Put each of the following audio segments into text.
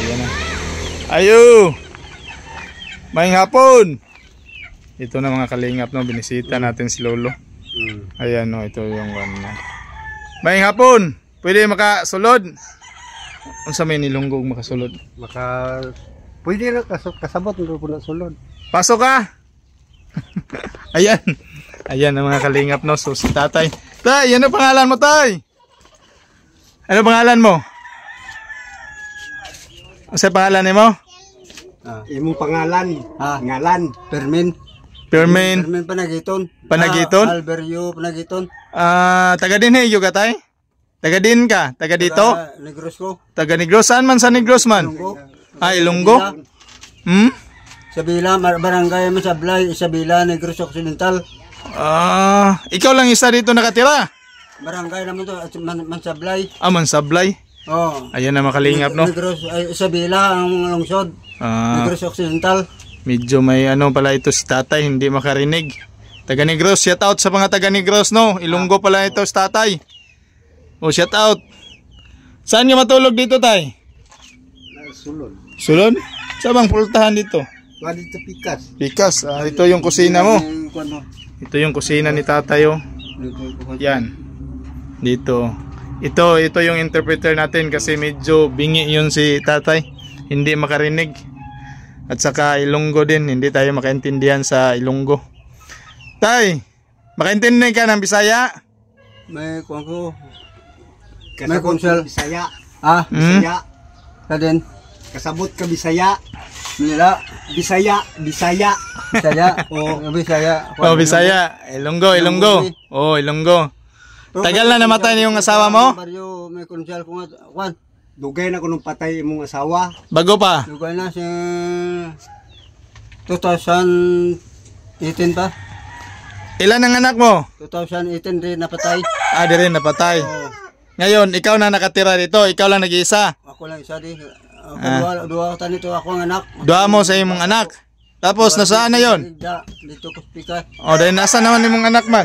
Ayan na. Ayo! Maayong hapon! Ito na mga kalingap, no? Binisita natin si Lolo. Ayan, no? Ito yung one na. Maayong hapon! Pwede makasulod? Unsa may nilunggog makasulod? Pwede na kasabot mo po na sulod. Pasok ka! Ayan. Ayan ang mga kalingap, no? So si tatay. Tay, ano pangalan mo, tay? Ano pangalan mo? Ano pangalan mo? Imong pangalan. Ngalan. Permin. Permin. Permin Panagiton. Panagiton? Alberio Panagiton. Taga din hey, yung tay? Taga din ka? Taga dito? Negros ko. Taga Negros. Saan man sa Negros man? Ilonggo. Ilonggo? Sabila, barangay Masablay, Isabela, Negros Occidental. Ikaw lang isa dito nakatira? Barangay naman to, Mansablay. Mansablay? Oh. Ayan na makalingap, no? Negros, Isabela, ang lungsod. Negros Occidental. Medyo may ano pala ito si tatay, hindi makarinig. Taga Negros, shout out sa mga taga Negros, no? Ilonggo pala ito si tatay. Shout out. Saan nga matulog dito, tay? Sulod. Sulod? Saan bang pultahan dito? Dito Pikas. Pikas, ito yung kusina mo. Ito yung kusina ni tatay, oh. Yan. Dito. Ito yung interpreter natin kasi medyo bingi yun si tatay. Hindi makarinig. At saka Ilonggo din, hindi tayo makaintindihan sa Ilonggo. Tay, makaintindi ka ng Bisaya? May kuwan ko. May konsel. Bisaya. Bisaya. Kadin. Kasabot ka Bisaya. Nila. Bisaya. Bisaya. Bisaya. Bisaya. Bisaya. Ilonggo. Ilonggo. Tagal na namatay yung asawa mo? May konsel ko nga. Kwan. Dugay na ko nung patay imong asawa. Bago pa? Dugay na si 2018 pa. Ilan ang anak mo? 2018 rin napatay. Di rin napatay. Ngayon, ikaw na nakatira dito. Ikaw lang nag-iisa. Ako lang isa di. Dua ka nito ako ang anak. Dua mo sa imong anak. Tapos nasaan na yon? Dito ko Pikas. Dahil nasa naman imong anak man?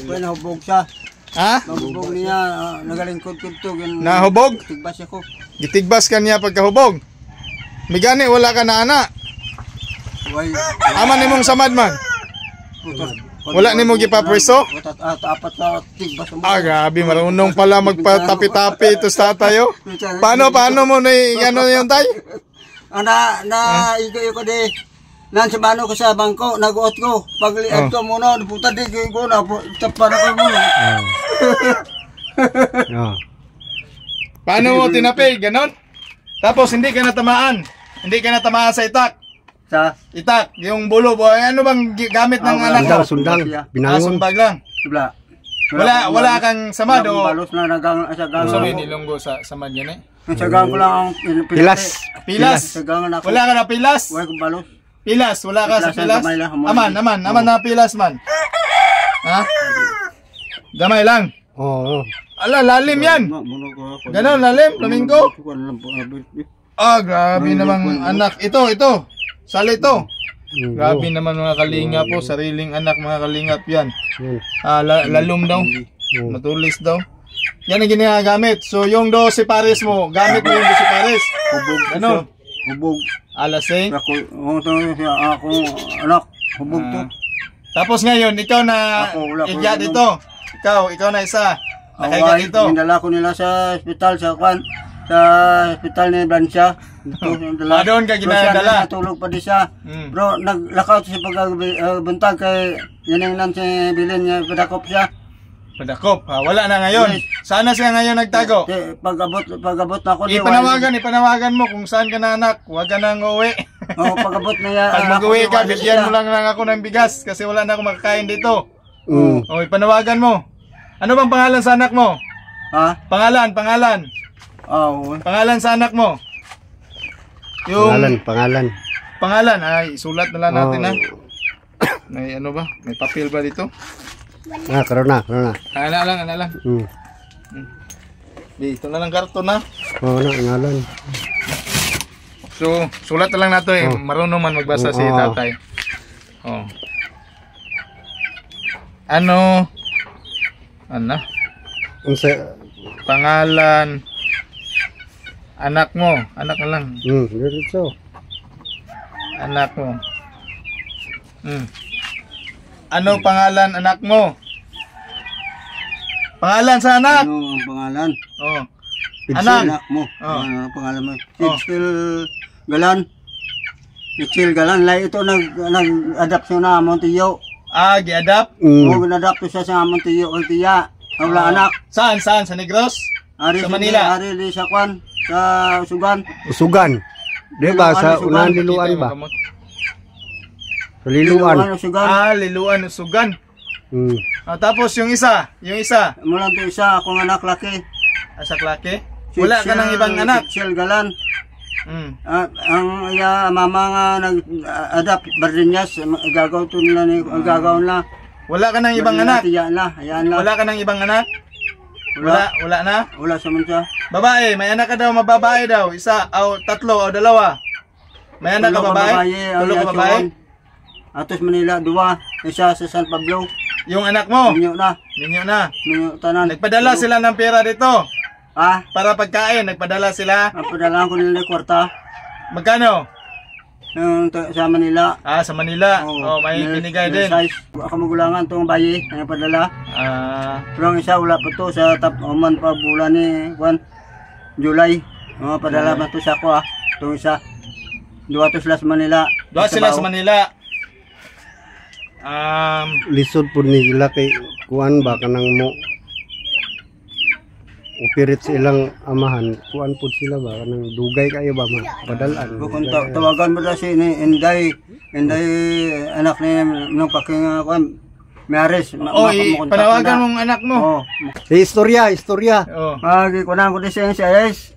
Kaya nahubog siya. Nahubog niya, nagalingkod-kod to. Nahubog? Tigbas ako. Gitigbas ka niya pagkahubog? Migani, wala ka na anak. Aman nimong samad man? Wala nimong gipapreso? Apat na tigbas. Grabe, marunong pala magpatapi-tapi ito sa tayo. Paano mo na ano yung tay? Igo ko di. Nansabano ko sa bangko, naguot ko. Pagliad ko muna, puta di ko na, tapara ko muna. Paano mo tinapi? Ganon? Tapos hindi ka natamaan. Hindi ka natamaan sa itak. Sa? Itak, yung bulo. Ano bang gamit ng anak mo? Sundang. Binangon. Sumbag lang. Wala kang samad o? Balos na nagang sa gang. Gusto mo nilunggo sa samad yan eh? Sa gang ko lang ang pilas. Wala ka na pilas? Wala kong balos. Pilas, wala ka sa pilas? Aman na pilas man. Gamay lang. Ala, lalim yan. Ganon, lalim, flamingo. Grabe namang anak. Ito. Sali ito. Grabe naman mga kalingap po. Sariling anak mga kalingap yan. Lalum daw. Matulis daw. Yan ang ginagamit. So yung 12 pares mo, gamit mo yung 12 pares. Ganon. Hubog. Alasing. Ako anak. Hubog to. Tapos ngayon, ikaw na igya dito. Ikaw na isa. Nakaiga dito. Nindala ko nila sa ospital sa kwan. Sa ospital ni Blancia. Doon ka ginadala. Natulog pa di siya. Bro, naglakaw sa pagbuntag kay yan ang si Bilin niya. Padakop siya. Padakop? Wala na ngayon. Sana siya ngayon nagtago? Pag-abot na ako. Ipanawagan mo kung saan ka na anak. Huwag ka nang uwi. Pag-abot na yan. Pag mag-uwi ka, bigyan mo lang ako ng bigas kasi wala na ako makakain dito. Ipanawagan mo. Ano bang pangalan sa anak mo? Pangalan. Pangalan sa anak mo? Pangalan. Ay, sulat na lang natin ha. May ano ba? May papel ba dito? Karoon na. Ana lang. Dito na lang karton na. Ngalan. So, sulat na lang nato eh. Marunong man magbasa si tatay. Ano? Pangalan. Anak mo. Anak mo lang. Diretso. Anak mo. Ano pangalan anak mo? Pangalan sa anak? Ano ang pangalan? Oh. Anak. Anak. mo. Oh. Ano ang pangalan mo? Oh. Itchil Galan. Itchil Galan. Lai ito nag-adapt siya na Montiyo. Gi-adapt? Oo, ginadapt siya sa Montiyo kay Tiya. Wala anak. Saan? Sa Negros? Ari Sa Manila? Ari di sa Kwan. Sa Sugan. Usugan. Di ba sa Liluan, unang liluan ba? Gamot. Sa liluan. Sugan. Liluan Sugan. Mm. Tapos yung isa. Mula to isa, akong anak laki. Sa Klake? Wala ka ng ibang anak? Itchil Galan. Mm. Ang mama nga nag-adapt Bardinyas, gagaw to nila ni gagaw na. Wala ka ng ibang anak? Ayan na. Wala ka ng ibang anak? Wala na? Wala sa man siya. Babae, may anak ka daw, mababae daw. Isa, tatlo, o dalawa. May anak ka babae? Tulo ka babae? Atos Manila, 2. Isa sa San Pablo. Yung anak mo? Minyo na. Minyo Tanan. Nagpadala sila ng pera dito. Ah, Para pagkain, nagpadala sila. padala ko nila ng kwarta. Magkano? Yung sa Manila. Sa Manila. May binigay din. Baka magulangan itong bayi na padala. Pero ang isa wala pa to sa oman pa bulan ni Juan July. Padala ba to sa ako Itong isa. 2 to sila sa Manila. Doon sila sa Manila. Lisod po nila kay kuan ba kanang mo upirit sa ilang amahan, kuan po sila ba kanang dugay kayo ba mapadalan. Kung tawagan mo na si Inday anak ni nung paking Maris. Panawagan mong anak mo. Istorya. Kunan ko din siya Ayes.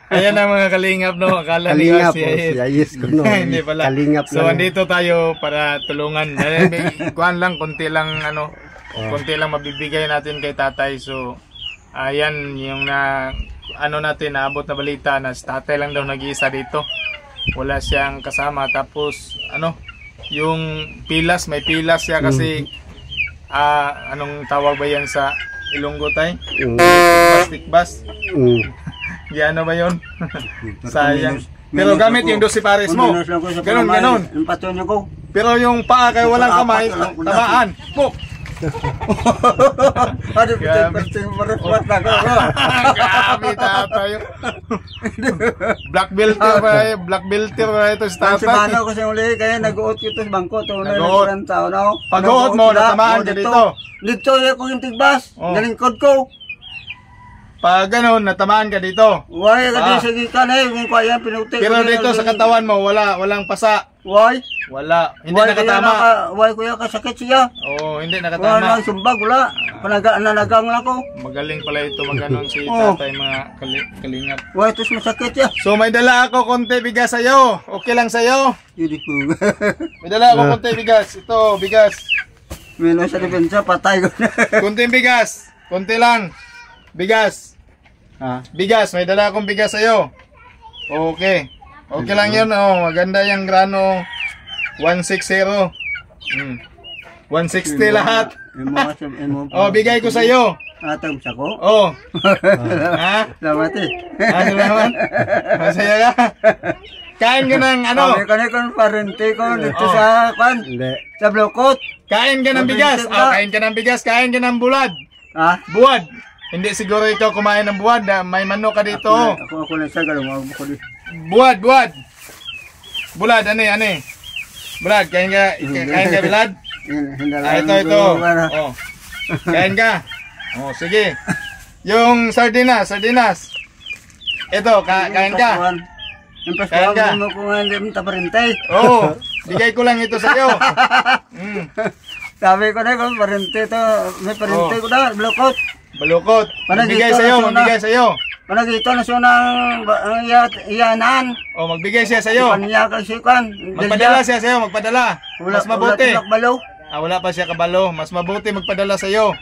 Ayan ang mga kalingap, no? Akala Kalingap si Ayes ko no. Hindi pala. Kalingap So, lang. andito tayo para tulungan. Kuhan lang, konti lang mabibigay natin kay tatay. So, ayan yung natin, naabot na balita na si tatay lang daw nag-iisa dito. Wala siyang kasama. Tapos, yung pilas, may pilas siya kasi, anong tawag ba yan sa Ilonggo tay? Tikbas. Ano ba yun? Sayang. Pero gamit yung 12 pares mo. Ganon. Pero yung paa kayo walang kamay, tamaan. Puk! Grabe tatay. Black belt ito si tatay. Simano ko sa uli kaya nag-uot ko ito sa bangko. Pag-uot mo, natamaan ka dito. Dito ko yung tigbas. Nalingkod ko. Pag ganon, natamaan ka dito. Why, kasi sige ka na yung kaya pinuti. Pero dito sa katawan mo, walang pasa. Why? Wala. Hindi nakatama. Why kuya kasakit siya? Oo, hindi nakatama. Wala, sumbag, wala. Nanagang lang ko. Magaling pala ito maganon si tatay mga kalingap. Why, ito masakit siya. So may dala ako konti bigas sa'yo. Okay lang sa'yo? Hindi ko. May dala ako konti bigas. Ito, bigas. Meron sa depensa, patay ko na. Konti bigas. Konti lang. Bigas. Bigas, may dala akong bigas sa'yo. Okay. Okay lang yun, maganda yung grano. 160. 160 lahat. Bigay ko sa'yo. Atang sa ko? Salamat eh. Salamat. Masaya ka. Kain ka ng Kami ka na kung parente ko dito sa sa blokot. Kain ka ng bigas. Kain ka ng bigas. Kain ka ng bulad. Buwad. Hindi siguro ikaw kumain ng buwad. May manok ka dito. Ako lang sa galong ako dito. Buwad. Bulad, ane. Bulad, kain ka bilad? Ito. Kain ka. Sige. Yung sardinas. Ito, kain ka. Kain ka. Mo ko nga hindi taparintay. Bigay ko lang ito sa iyo. Sabi ko na kung parinte to, may parinte ko na, Balukot. Magbigay sa iyo. Panagito na siya ng iyanan. Magbigay siya sa iyo. Paniya kasi kan. Magpadala siya sa iyo, magpadala. Mas mabuti. Wala Wala pa siya kabalo. Mas mabuti magpadala sa iyo.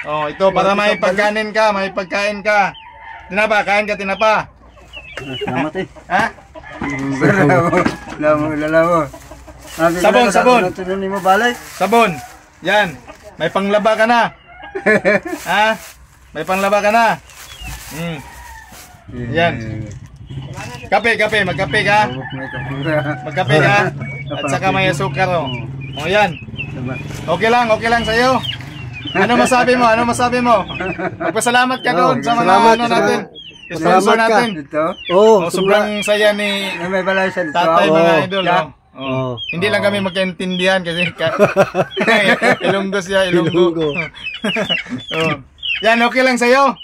Ito para may pagkain ka. Tinapa, kain ka tinapa. Salamat eh. Sabon. Tununin mo balik. Sabon. Yan. May panglaba ka na. May panglaba ka na. Yan. Kape, magkape ka. May kapura. Magkape ka. At saka may asukar, oh. O yan. Okay lang sa'yo. Ano masabi mo? Magpasalamat ka doon sa mga salamat, ano natin. Sponsor salamat ka. natin. Dito. Oh, Sobrang saya ni May balay sa dito. tatay Oo. mga idol. Yeah. Oh. Hindi lang kami magkaintindihan kasi Ilonggo siya, Ilonggo. Oh. Yan, okay lang sa'yo.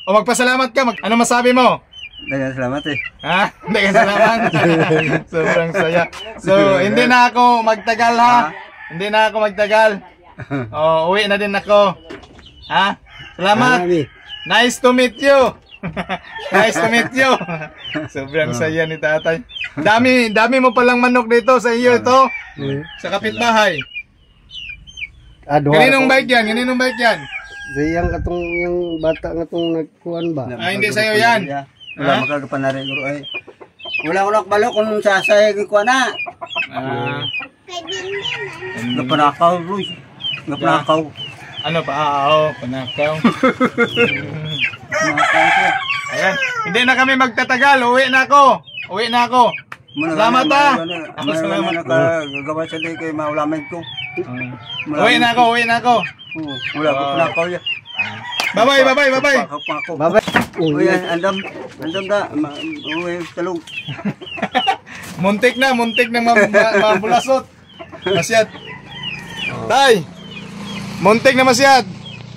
O magpasalamat ka. Ano masabi mo? Dagan salamat eh. Ha? Hindi ka salamat. Sobrang saya. So, hindi na ako magtagal ha. Hindi na ako magtagal. Oh, uwi na din ako. Ha? Salamat. Marami. Nice to meet you. Nice to meet you. Sobrang saya ni tatay. Dami mo palang manok dito sa iyo ito. Sa kapitbahay. Kaninong bike yan? Sa iyang katong yung bata nga tong nagkuhan ba? Ah, hindi sa'yo yan. Wala makagapan na rin. Ay, wala ko nakbalo kung sasayagin ko na. Ah, Napanakaw, Roy. Napanakaw. ano pa? Panakaw. Napanakaw siya. Ayan. Hindi na kami magtatagal. Uwi na ako. Salamat ha. Salamat. Nakagawa siya din kay maulamay ko. Uwi na ako. Wala ko panakaw yan. Bye-bye. Babay. Uy, andam da. Uy, talong. Muntik na mabulasot. Masyad. Tay. Muntik na masyad.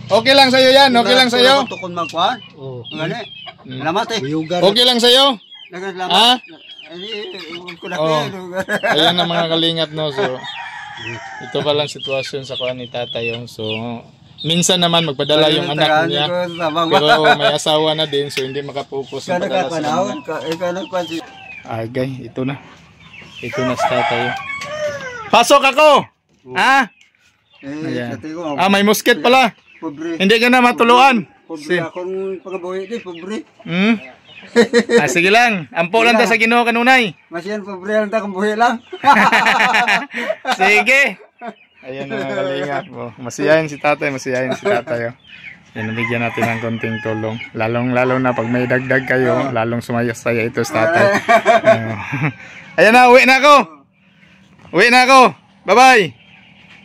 Okay lang sa'yo yan. Okay lang sa'yo. Tukon magkuhan. Oh. Ngani. Salamat eh. Uyugan. Okay lang sa'yo. Dagan Ha? salamat. Oh. Ayan ang mga kalingat no. So, ito pa lang sitwasyon sa kuha ni tatay yung. So, minsan naman magpadala yung anak niya. Pero may asawa na din so hindi makapokus na padala sa anak. Agay, ito na. Ito na sa tatay. Pasok ako! Ha? Ayan. May musket pala. Pobre. Hindi ka na matuluan. Pobre akong pagabuhi di, pobre. Sige lang. Ampo lang ta sa Ginoo kanunay. Masyan pobre lang ta kung buhi lang. Sige. Ayan na mga kalingap. Masiyahin si tatay. Oh. Yan, nabigyan natin ng konting tulong. Lalo na pag may dagdag kayo, lalong sumayasaya ito sa tatay. Ayan na, uwi na ako. Bye-bye.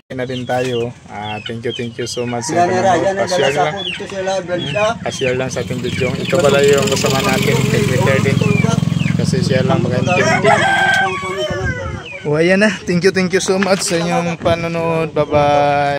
Na din tayo. Thank you so much sa pa-share lang sa ating video. Ito pala yung kasama natin kay Twitter din. Kasi share lang mag-intindi. Ayan na. Thank you so much sa inyong panonood. Bye-bye.